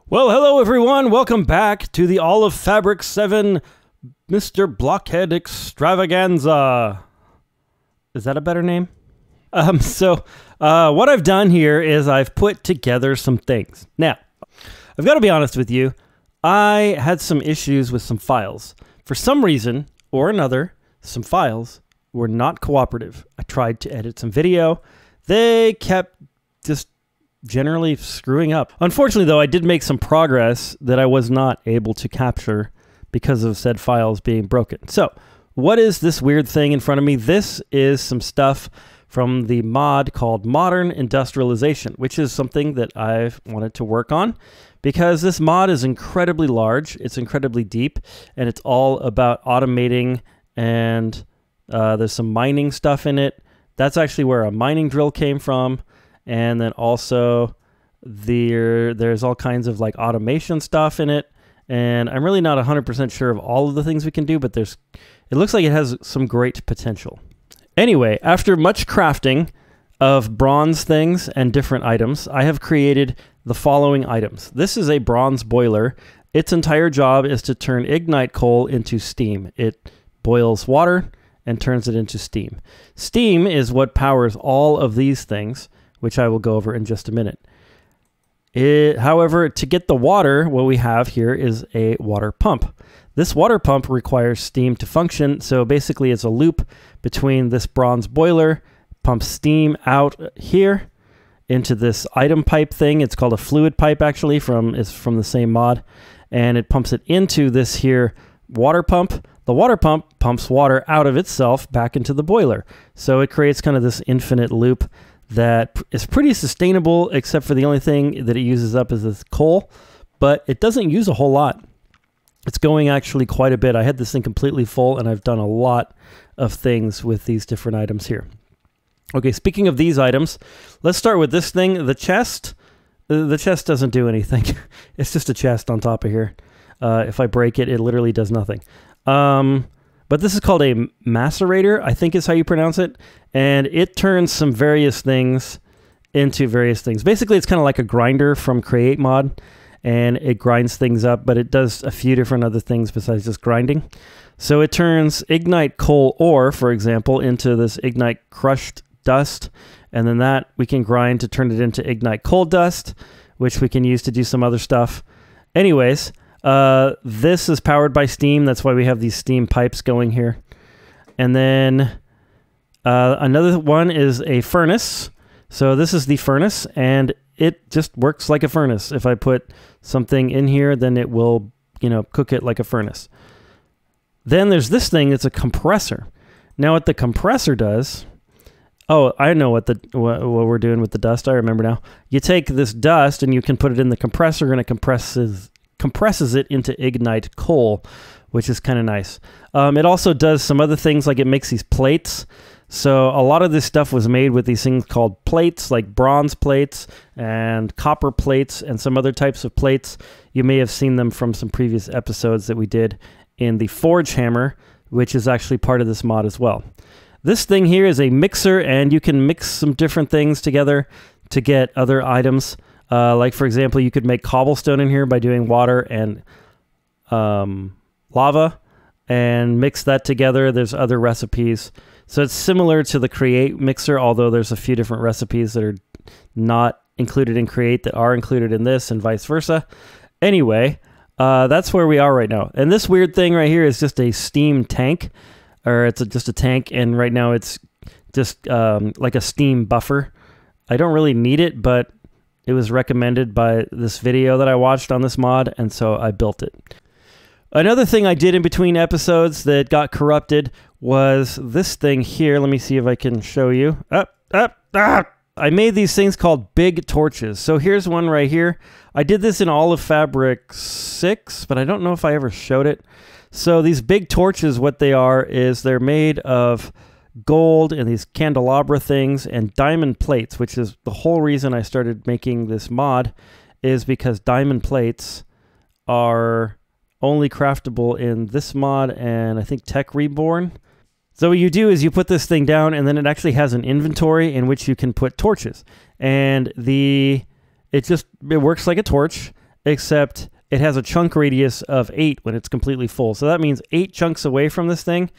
Well, hello everyone. Welcome back to the All of Fabric 7 Mr. Blockhead Extravaganza. Is that a better name? What I've done here is I've put together some things. Now, I've got to be honest with you. I had some issues with some files. For some reason or another, some files were not cooperative. I tried to edit some video. They kept just generally screwing up. Unfortunately, though, I did make some progress that I was not able to capture because of said files being broken. So, what is this weird thing in front of me? This is some stuff from the mod called Modern Industrialization, which is something that I've wanted to work on because this mod is incredibly large, it's incredibly deep, and it's all about automating, and there's some mining stuff in it. That's actually where a mining drill came from. And then also there's all kinds of like automation stuff in it. And I'm really not 100% sure of all of the things we can do, but it looks like it has some great potential. Anyway, after much crafting of bronze things and different items, I have created the following items. This is a bronze boiler. Its entire job is to turn ignite coal into steam. It boils water and turns it into steam. Steam is what powers all of these things, which I will go over in just a minute. However, to get the water, what we have here is a water pump. This water pump requires steam to function, so basically it's a loop between this bronze boiler, pumps steam out here into this item pipe thing. It's called a fluid pipe, actually, it's from the same mod, and it pumps it into this here water pump. The water pump pumps water out of itself back into the boiler, so it creates kind of this infinite loop that is pretty sustainable, except for the only thing that it uses up is this coal, but it doesn't use a whole lot. It's going actually quite a bit. I had this thing completely full, and I've done a lot of things with these different items here. Okay, speaking of these items, let's start with this thing, the chest. The chest doesn't do anything. It's just a chest on top of here. If I break it, it literally does nothing. But this is called a macerator, I think is how you pronounce it. And it turns some various things into various things. Basically, it's kind of like a grinder from Create mod, and it grinds things up, but it does a few different other things besides just grinding. So it turns ignite coal ore, for example, into this ignite crushed dust, and then that we can grind to turn it into ignite coal dust, which we can use to do some other stuff. Anyways, this is powered by steam. That's why we have these steam pipes going here. And then another one is a furnace. So this is the furnace, and it just works like a furnace. If I put something in here, then it will, cook it like a furnace. Then there's this thing that's a compressor. Now what the compressor does, oh, I know what we're doing with the dust. I remember now. You take this dust and you can put it in the compressor, and it compresses it into ignite coal, which is kind of nice. It also does some other things, like it makes these plates. So a lot of this stuff was made with these things called plates, like bronze plates and copper plates and some other types of plates. You may have seen them from some previous episodes that we did in the Forge Hammer, which is actually part of this mod as well. This thing here is a mixer, and you can mix some different things together to get other items. Like, for example, you could make cobblestone in here by doing water and lava and mix that together. There's other recipes. So it's similar to the Create mixer, although there's a few different recipes that are not included in Create that are included in this, and vice versa. Anyway, that's where we are right now. And this weird thing right here is just a steam tank, or it's just a tank, and right now it's just like a steam buffer. I don't really need it, but it was recommended by this video that I watched on this mod, and so I built it. Another thing I did in between episodes that got corrupted was this thing here. Let me see if I can show you. I made these things called big torches. So here's one right here. I did this in All of Fabric 6, but I don't know if I ever showed it. So these big torches, what they are is they're made of gold and these candelabra things and diamond plates, which is the whole reason I started making this mod, is because diamond plates are only craftable in this mod and I think Tech Reborn. So what you do is you put this thing down, and then it actually has an inventory in which you can put torches. And it works like a torch, except it has a chunk radius of 8 when it's completely full. So that means 8 chunks away from this thing,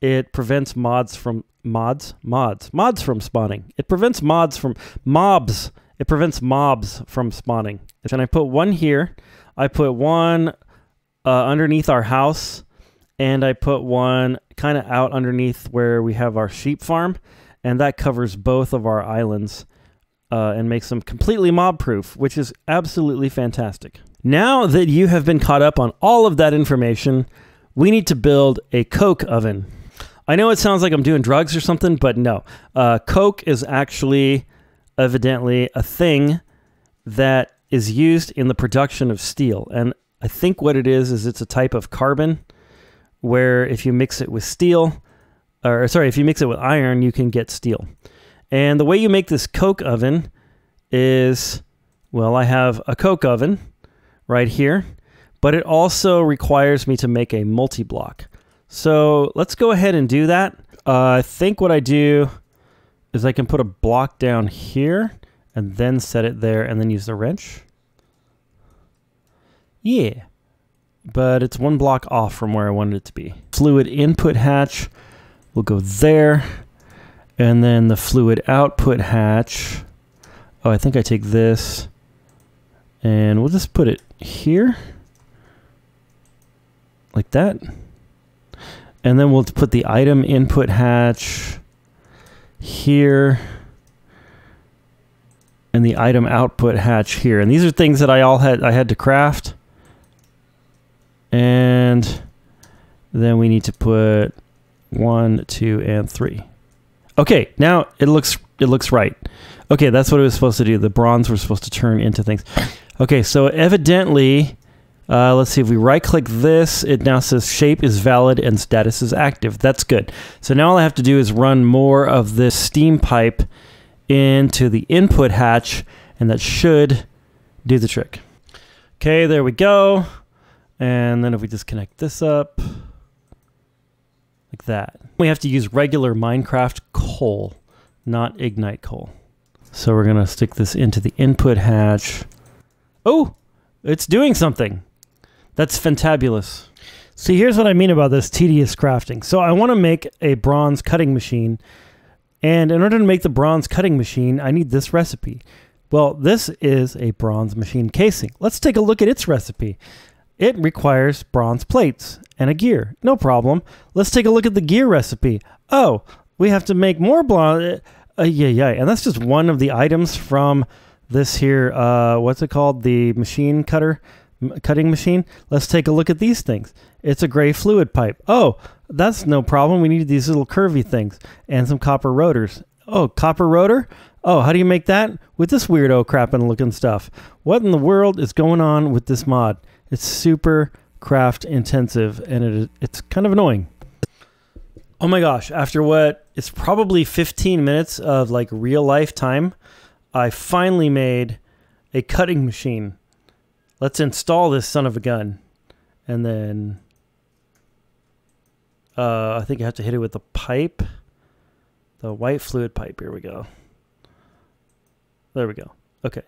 it prevents mods from spawning. It prevents mobs. It prevents mobs from spawning. And I put one here. I put one underneath our house, and I put one kind of out underneath where we have our sheep farm, and that covers both of our islands and makes them completely mob-proof, which is absolutely fantastic. Now that you have been caught up on all of that information, we need to build a coke oven. I know it sounds like I'm doing drugs or something, but no. Coke is actually evidently a thing that is used in the production of steel. And I think what it is it's a type of carbon where if you mix it with steel, or sorry, if you mix it with iron, you can get steel. And the way you make this coke oven is, well, I have a coke oven right here, but it also requires me to make a multi-block. So let's go ahead and do that. I think what I do is I can put a block down here and then set it there and then use the wrench. Yeah, but it's one block off from where I wanted it to be. Fluid input hatch will go there. And then the fluid output hatch. Oh, I think I take this and we'll just put it here like that. And then we'll put the item input hatch here and the item output hatch here. And these are things that I had to craft. And then we need to put 1, 2, and 3. Okay, now it looks right. Okay, that's what it was supposed to do. The bronze were supposed to turn into things. Okay, so evidently, let's see, if we right-click this, it now says shape is valid and status is active. That's good. So now all I have to do is run more of this steam pipe into the input hatch, and that should do the trick. Okay, there we go. And then if we just connect this up, like that. We have to use regular Minecraft coal, not Ignite coal. So we're gonna stick this into the input hatch. Oh, it's doing something. That's fantabulous. See, here's what I mean about this tedious crafting. So I wanna make a bronze cutting machine, and in order to make the bronze cutting machine, I need this recipe. Well, this is a bronze machine casing. Let's take a look at its recipe. It requires bronze plates and a gear. No problem. Let's take a look at the gear recipe. Oh, we have to make more bronze. Yeah. And that's just one of the items from this here, what's it called? The machine cutting machine. Let's take a look at these things. It's a gray fluid pipe. Oh, that's no problem. We need these little curvy things and some copper rotors. Oh, copper rotor? Oh, how do you make that? With this weirdo crapping looking stuff. What in the world is going on with this mod? It's super craft intensive and it's kind of annoying. Oh my gosh, after what is probably 15 minutes of like real life time, I finally made a cutting machine. Let's install this son of a gun. And then I think I have to hit it with the pipe. The white fluid pipe, here we go. There we go, okay.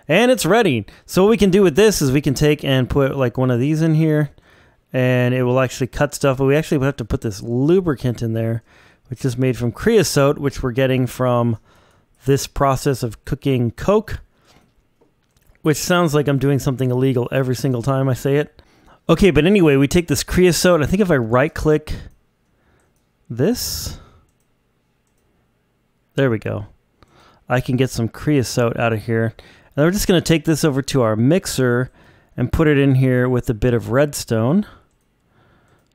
And it's ready. So what we can do with this is we can take and put like one of these in here and it will actually cut stuff. But we actually have to put this lubricant in there, which is made from creosote, which we're getting from this process of cooking coke, which sounds like I'm doing something illegal every single time I say it. Okay, but anyway, we take this creosote. I think if I right click this, there we go. I can get some creosote out of here. And we're just going to take this over to our mixer and put it in here with a bit of redstone.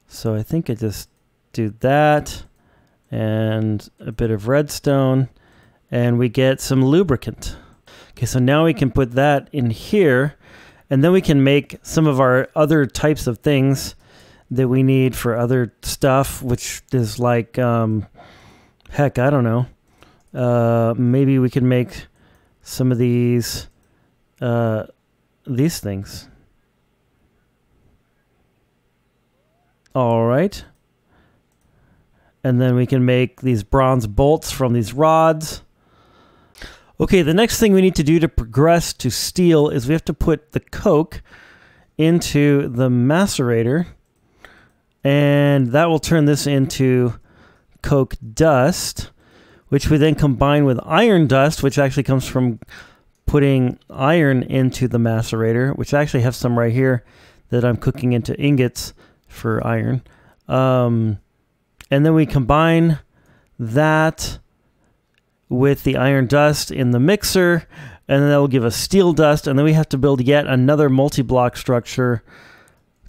So I think I just do that and a bit of redstone and we get some lubricant. Okay, so now we can put that in here and then we can make some of our other types of things that we need for other stuff, which is like, heck, I don't know. Maybe we can make some of these things. All right. And then we can make these bronze bolts from these rods. Okay, the next thing we need to do to progress to steel is we have to put the coke into the macerator, and that will turn this into coke dust, which we then combine with iron dust, which actually comes from putting iron into the macerator, which I actually have some right here that I'm cooking into ingots for iron. And then we combine that with the iron dust in the mixer, and then that will give us steel dust, and then we have to build yet another multi-block structure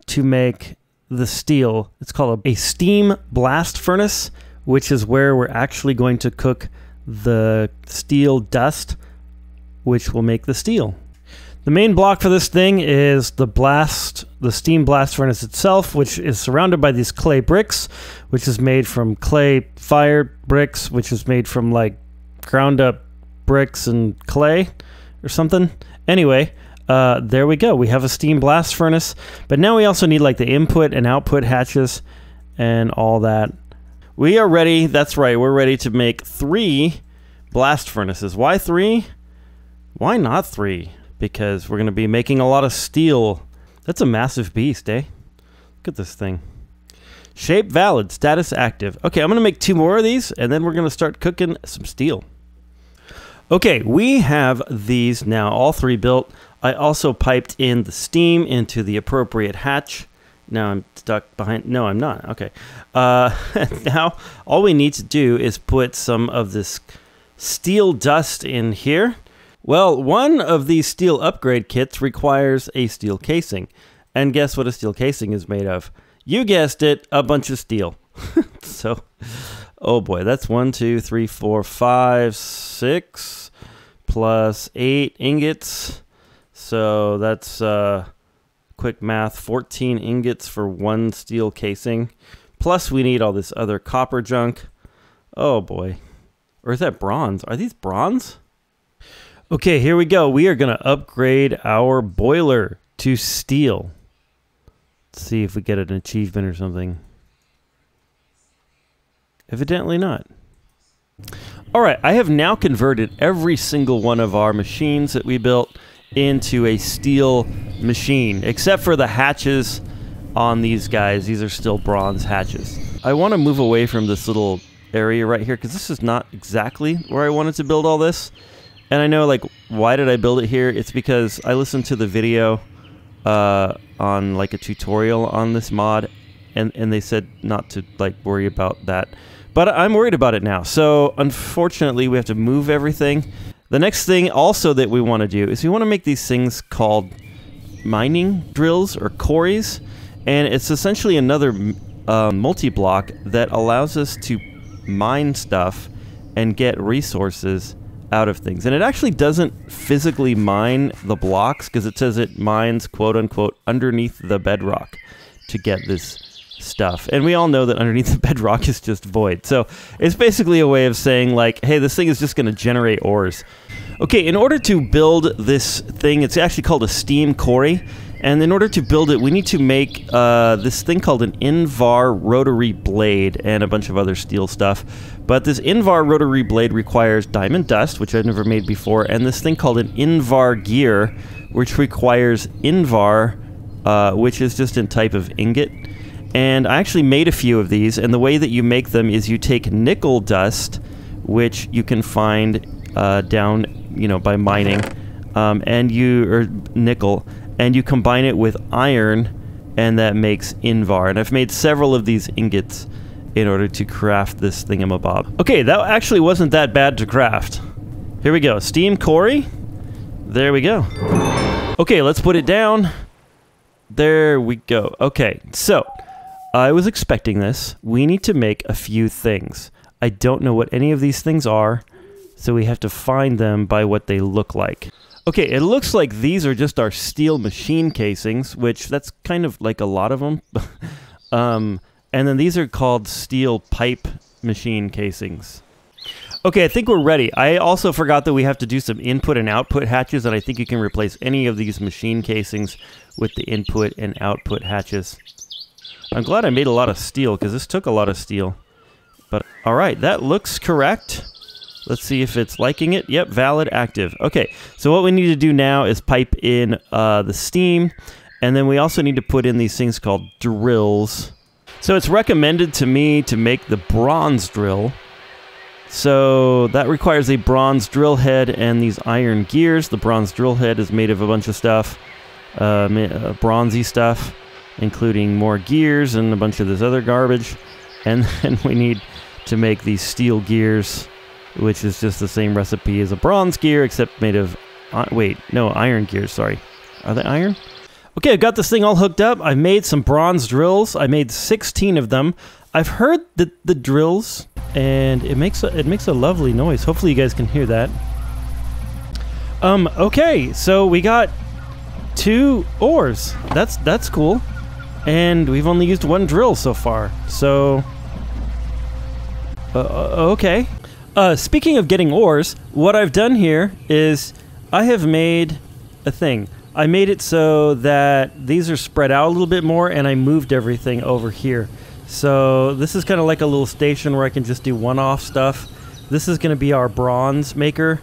to make the steel. It's called a steam blast furnace, which is where we're actually going to cook the steel dust, which will make the steel. The main block for this thing is the steam blast furnace itself, which is surrounded by these clay bricks, which is made from clay fired bricks, which is made from like ground up bricks and clay or something. Anyway, there we go. We have a steam blast furnace, but now we also need like the input and output hatches and all that. We are ready. That's right. We're ready to make 3 blast furnaces. Why 3? Why not 3? Because we're going to be making a lot of steel. That's a massive beast, eh? Look at this thing. Shape valid, status active. Okay, I'm going to make 2 more of these, and then we're going to start cooking some steel. Okay, we have these now, all 3 built. I also piped in the steam into the appropriate hatch. Now I'm stuck behind. No, I'm not. Okay. Now, all we need to do is put some of this steel dust in here. Well, one of these steel upgrade kits requires a steel casing. And guess what a steel casing is made of? You guessed it, a bunch of steel. So, oh boy, that's 1, 2, 3, 4, 5, 6, plus 8 ingots. So that's, quick math, 14 ingots for 1 steel casing. Plus we need all this other copper junk. Oh boy. Or is that bronze? Are these bronze? Okay, here we go. We are going to upgrade our boiler to steel. Let's see if we get an achievement or something. Evidently not. All right, I have now converted every single one of our machines that we built into a steel machine, except for the hatches on these guys. These are still bronze hatches. I want to move away from this little area right here because this is not exactly where I wanted to build all this. And I know, like, why did I build it here? It's because I listened to the video on, like, a tutorial on this mod, and they said not to, like, worry about that. But I'm worried about it now. So, unfortunately, we have to move everything. The next thing also that we want to do is we want to make these things called mining drills or quarries. And it's essentially another multi-block that allows us to mine stuff and get resources out of things. And it actually doesn't physically mine the blocks because it says it mines, quote unquote, underneath the bedrock to get this stuff. And we all know that underneath the bedrock is just void. So it's basically a way of saying like, hey, this thing is just going to generate ores. Okay, in order to build this thing, it's actually called a steam quarry. And in order to build it, we need to make this thing called an Invar rotary blade and a bunch of other steel stuff. But this Invar rotary blade requires diamond dust, which I've never made before, and this thing called an Invar gear, which requires Invar, which is just a type of ingot. And I actually made a few of these, and the way that you make them is you take nickel dust, which you can find down, you know, by mining, or nickel, and you combine it with iron, and that makes Invar. And I've made several of these ingots in order to craft this thingamabob. Okay, that actually wasn't that bad to craft. Here we go, steam quarry. There we go. Okay, let's put it down. There we go. Okay, so I was expecting this. We need to make a few things. I don't know what any of these things are, so we have to find them by what they look like. Okay, it looks like these are just our steel machine casings, which that's kind of like a lot of them. And then these are called steel pipe machine casings. Okay, I think we're ready. I also forgot that we have to do some input and output hatches, and I think you can replace any of these machine casings with the input and output hatches. I'm glad I made a lot of steel, because this took a lot of steel. But, alright, that looks correct. Let's see if it's liking it. Yep, valid, active. Okay, so what we need to do now is pipe in the steam, and then we also need to put in these things called drills. So it's recommended to me to make the bronze drill. So that requires a bronze drill head and these iron gears. The bronze drill head is made of a bunch of stuff, bronzy stuff, including more gears and a bunch of this other garbage. And then we need to make these steel gears, which is just the same recipe as a bronze gear, except made of, iron gears, sorry. Are they iron? Okay, I've got this thing all hooked up. I made some bronze drills. I made 16 of them. I've heard the drills, and it makes a lovely noise. Hopefully you guys can hear that. Okay, so we got 2 ores. That's cool. And we've only used 1 drill so far. So okay. Speaking of getting ores, what I've done here is I have made a thing. I made it so that these are spread out a little bit more, and I moved everything over here. So this is kind of like a little station where I can just do one-off stuff. This is going to be our bronze maker.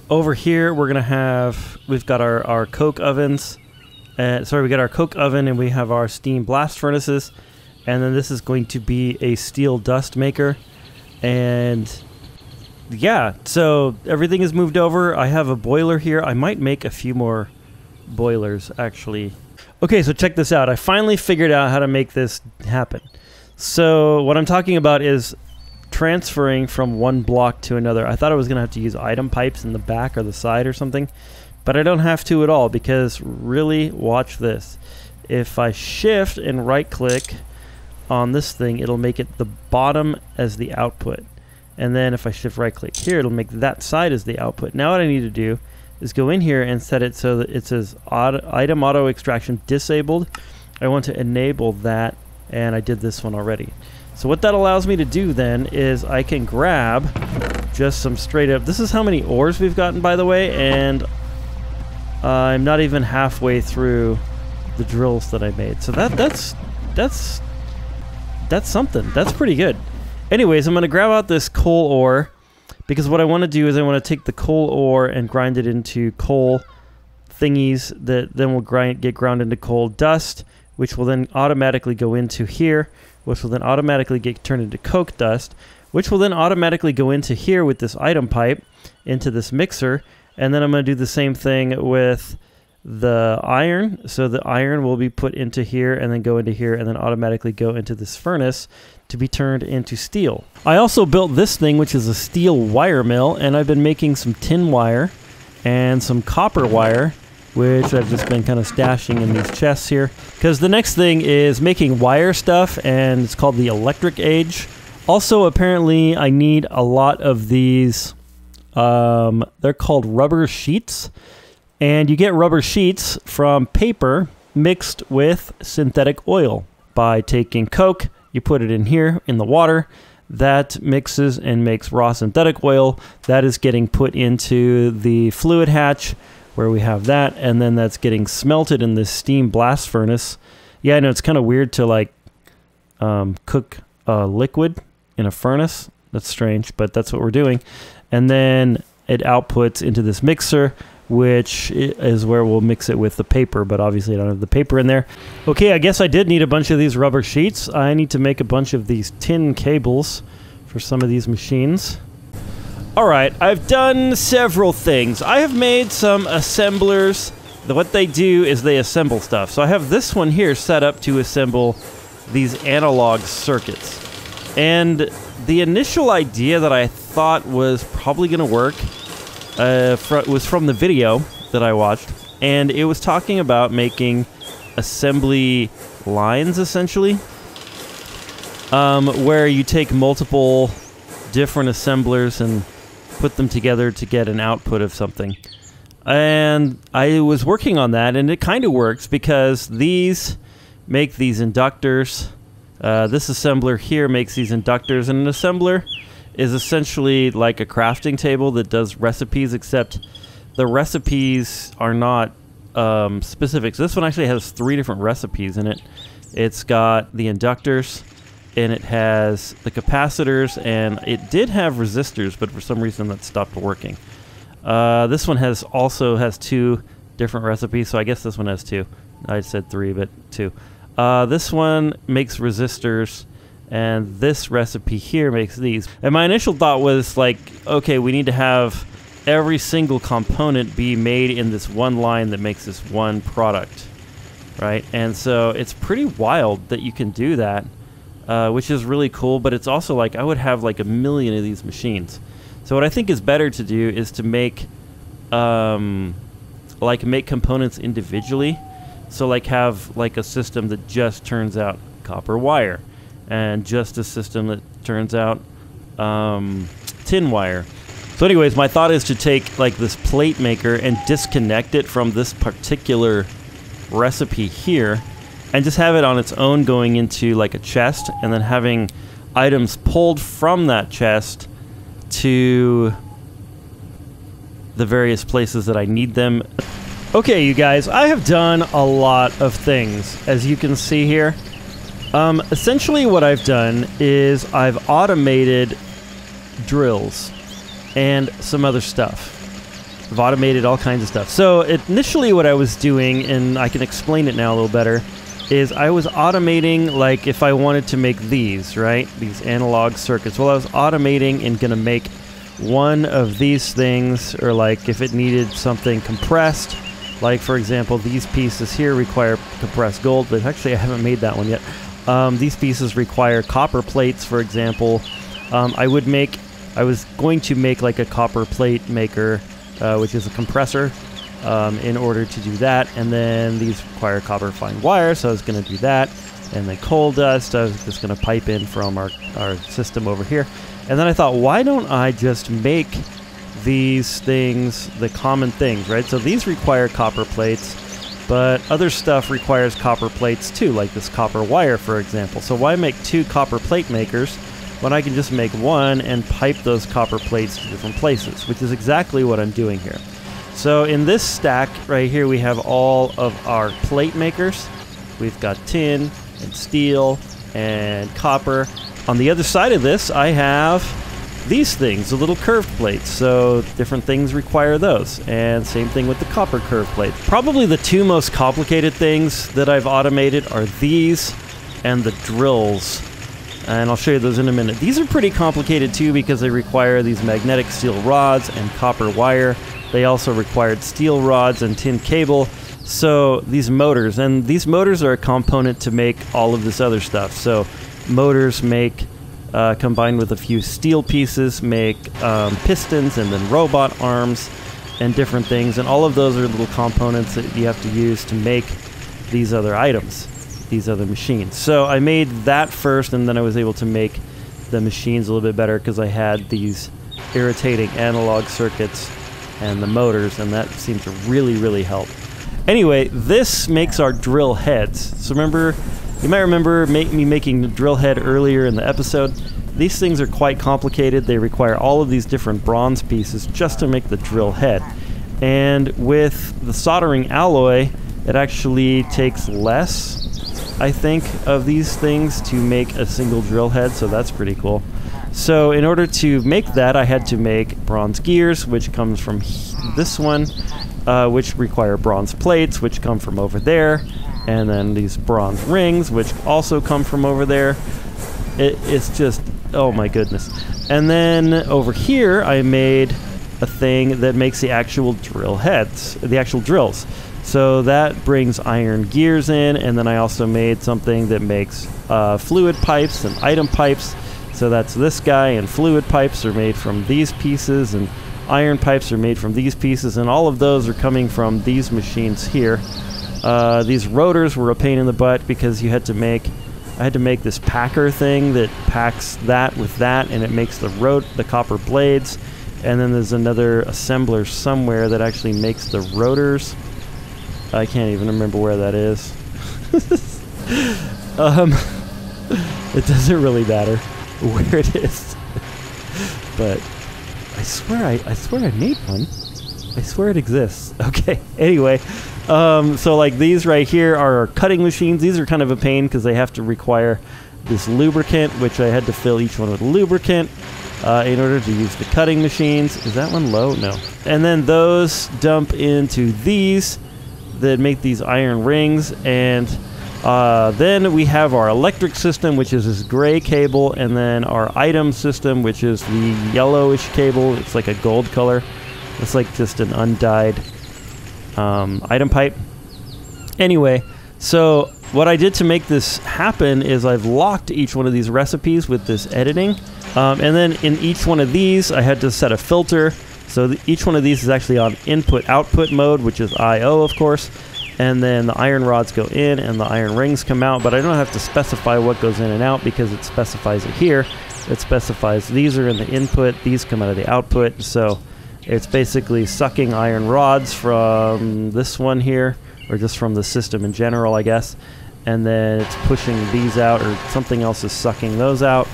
Over here, we've got our coke ovens. We got our coke oven, and we have our steam blast furnaces. And then this is going to be a steel dust maker. And yeah, so everything is moved over. I have a boiler here. I might make a few more boilers, actually. Okay, so check this out. I finally figured out how to make this happen. So what I'm talking about is transferring from one block to another. I thought I was going to have to use item pipes in the back or the side or something, but I don't have to at all, because really, watch this. If I shift and right click on this thing, it'll make it the bottom as the output. And then if I shift right click here, it'll make that side as the output. Now what I need to do is go in here and set it so that it says item auto extraction disabled. I want to enable that, and I did this one already. So what that allows me to do then is I can grab just some straight up, this is how many ores we've gotten, by the way, and I'm not even halfway through the drills that I made. So that's something. That's pretty good. Anyways, I'm going to grab out this coal ore, because what I want to do is I want to take the coal ore and grind it into coal thingies that then will get ground into coal dust, which will then automatically go into here, which will then automatically get turned into coke dust, which will then automatically go into here with this item pipe into this mixer. And then I'm going to do the same thing with the iron. So the iron will be put into here and then go into here and then automatically go into this furnace to be turned into steel. I also built this thing, which is a steel wire mill, and I've been making some tin wire and some copper wire, which I've just been kind of stashing in these chests here, because the next thing is making wire stuff, and it's called the electric age. Also, apparently I need a lot of these, they're called rubber sheets, and you get rubber sheets from paper mixed with synthetic oil by taking coke. You put it in here in the water, that mixes and makes raw synthetic oil. That is getting put into the fluid hatch where we have that, and then that's getting smelted in this steam blast furnace. Yeah, I know it's kind of weird to like cook liquid in a furnace. That's strange, but that's what we're doing. And then it outputs into this mixer, which is where we'll mix it with the paper, but obviously I don't have the paper in there. Okay, I guess I did need a bunch of these rubber sheets. I need to make a bunch of these tin cables for some of these machines. Alright, I've done several things. I have made some assemblers. What they do is they assemble stuff. So I have this one here set up to assemble these analog circuits. And the initial idea that I thought was probably going to work was from the video that I watched, and it was talking about making assembly lines, essentially, where you take multiple different assemblers and put them together to get an output of something. And I was working on that, and it kind of works, because these make these inductors. This assembler here makes these inductors, and an assembler is essentially like a crafting table that does recipes, except the recipes are not specific. So this one actually has 3 different recipes in it. It's got the inductors, and it has the capacitors, and it did have resistors, but for some reason that stopped working. This one also has 2 different recipes, so I guess this one has 2. I said 3, but 2. This one makes resistors, and this recipe here makes these. And my initial thought was like, okay, we need to have every single component be made in this one line that makes this one product, right? And so it's pretty wild that you can do that, which is really cool, but it's also like I would have like a million of these machines. So what I think is better to do is to make make components individually. So like have like a system that just turns out copper wire, and just a system that turns out tin wire. So anyways, my thought is to take like this plate maker and disconnect it from this particular recipe here, and just have it on its own going into like a chest, and then having items pulled from that chest to the various places that I need them. Okay, you guys, I have done a lot of things, as you can see here. Essentially what I've done is I've automated drills and some other stuff. I've automated all kinds of stuff. So initially what I was doing, and I can explain it now a little better, is I was automating, like if I wanted to make these, right? These analog circuits. Well, I was automating and gonna make one of these things, or like if it needed something compressed, like for example, these pieces here require compressed gold, but actually I haven't made that one yet. These pieces require copper plates, for example. I was going to make like a copper plate maker, which is a compressor, in order to do that. And then these require copper fine wire, so I was going to do that. And then coal dust, I was just going to pipe in from our system over here. And then I thought, why don't I just make these things the common things, right? So these require copper plates, but other stuff requires copper plates too, like this copper wire, for example. So why make 2 copper plate makers when I can just make one and pipe those copper plates to different places, which is exactly what I'm doing here. So in this stack right here, we have all of our plate makers. We've got tin and steel and copper. On the other side of this, I have these things, the little curved plates. So different things require those. And same thing with the copper curved plate. Probably the 2 most complicated things that I've automated are these and the drills. And I'll show you those in a minute. These are pretty complicated too because they require these magnetic steel rods and copper wire. They also required steel rods and tin cable. So these motors, and these motors are a component to make all of this other stuff. So motors make, combined with a few steel pieces, make pistons and then robot arms and different things. And all of those are little components that you have to use to make these other items, these other machines. So I made that first, and then I was able to make the machines a little bit better because I had these irritating analog circuits and the motors, and that seemed to really, really help. Anyway, this makes our drill heads. So remember, you might remember me making the drill head earlier in the episode. These things are quite complicated. They require all of these different bronze pieces just to make the drill head. And with the soldering alloy, it actually takes less, I think, of these things to make a single drill head, so that's pretty cool. So in order to make that, I had to make bronze gears, which comes from this one, which require bronze plates, which come from over there, and then these bronze rings, which also come from over there. It's just, oh my goodness. And then over here, I made a thing that makes the actual drill heads, the actual drills. So that brings iron gears in, and then I also made something that makes fluid pipes and item pipes. So that's this guy, and fluid pipes are made from these pieces, and iron pipes are made from these pieces, and all of those are coming from these machines here. These rotors were a pain in the butt because I had to make this packer thing that packs that with that, and it makes the copper blades. And then there's another assembler somewhere that actually makes the rotors. I can't even remember where that is. It doesn't really matter where it is, but I swear I made one. I swear it exists. Okay. Anyway, so like these right here are cutting machines. These are kind of a pain because they have to require this lubricant, which I had to fill each one with lubricant in order to use the cutting machines. Is that one low? No. And then those dump into these that make these iron rings, and then we have our electric system, which is this gray cable, and then our item system, which is the yellowish cable. It's like a gold color. It's like just an undyed item pipe. Anyway, so what I did to make this happen is I've locked each one of these recipes with this editing. And then in each one of these, I had to set a filter. So each one of these is actually on input-output mode, which is I/O, of course. And then the iron rods go in and the iron rings come out. But I don't have to specify what goes in and out because it specifies it here. It specifies these are in the input, these come out of the output. So it's basically sucking iron rods from this one here, or just from the system in general, I guess. And then it's pushing these out, or something else is sucking those out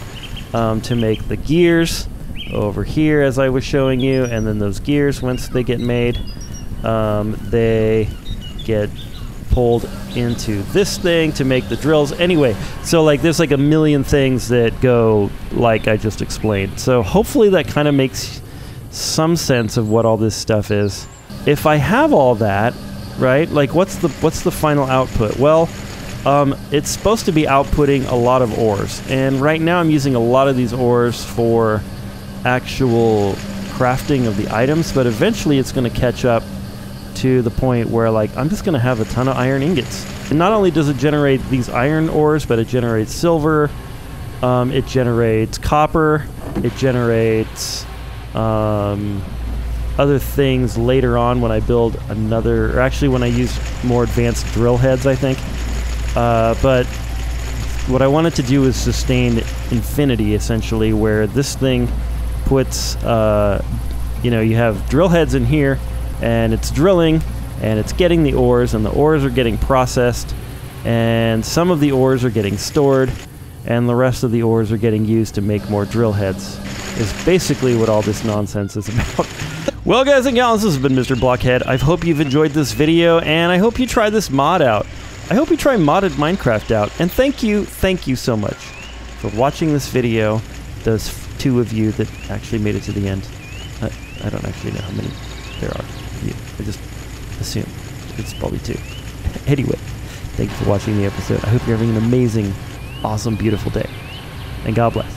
to make the gears over here, as I was showing you. And then those gears, once they get made, they get pulled into this thing to make the drills. Anyway, so like there's like a million things that go like I just explained. So hopefully that kind of makes some sense of what all this stuff is. If I have all that, right, like what's the final output? Well, it's supposed to be outputting a lot of ores, and right now I'm using a lot of these ores for actual crafting of the items, but eventually it's going to catch up to the point where like I'm just going to have a ton of iron ingots. And not only does it generate these iron ores, but it generates silver, it generates copper, it generates other things later on when I build another, or actually when I use more advanced drill heads, I think. But what I wanted to do is sustain infinity, essentially, where this thing puts, you know, you have drill heads in here, and it's drilling, and it's getting the ores, and the ores are getting processed, and some of the ores are getting stored, and the rest of the ores are getting used to make more drill heads, is basically what all this nonsense is about. Well, guys and gals, this has been Mr. Blockhead. I hope you've enjoyed this video, and I hope you try this mod out. I hope you try modded Minecraft out, and thank you so much for watching this video, those two of you that actually made it to the end. I don't actually know how many there are. I just assume it's probably two. Anyway, thank you for watching the episode. I hope you're having an amazing, awesome, beautiful day, and God bless.